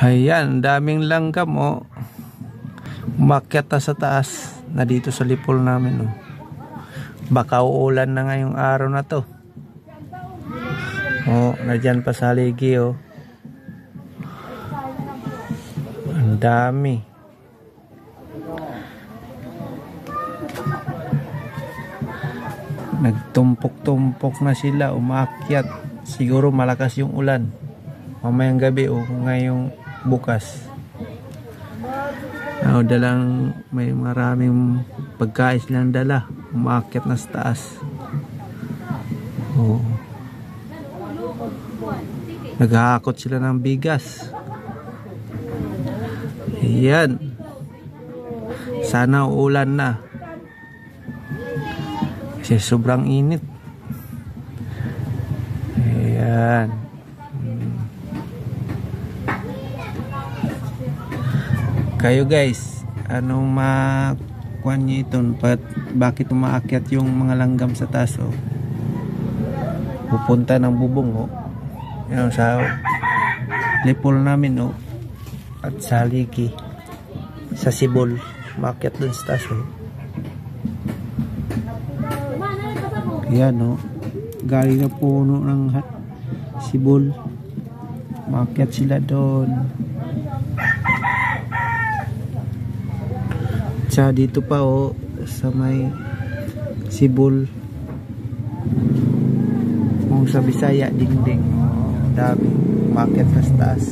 Ayan, daming langgam oh. Umakyat na sa taas na dito sa lipol namin oh. Baka uulan na ngayong araw na to. Oh, nadyan pa sa haligi oh. Ang dami. Nagtumpok-tumpok na sila, umakyat. Siguro malakas yung ulan mamayang gabi o ngayong bukas. Dalang may maraming pagkain silang dala, umakyat na sa taas. Naghahakot sila ng bigas. Ayan, sana uulan na kasi sobrang init. Ayan. Kayo guys, anong makuha nyo ito? Bakit umaakyat yung mga langgam sa taas oh? Pupunta ng bubong oh. Yan, sa lipol namin oh. At sa haligi, sa sibol, umaakyat dun sa taas oh. Yan oh, galing na puno ng sibol, umaakyat sila doon. Sa dito pa oh, sa may sibol, kung sa Bisaya dingding oh, dami umakyat na sa taas.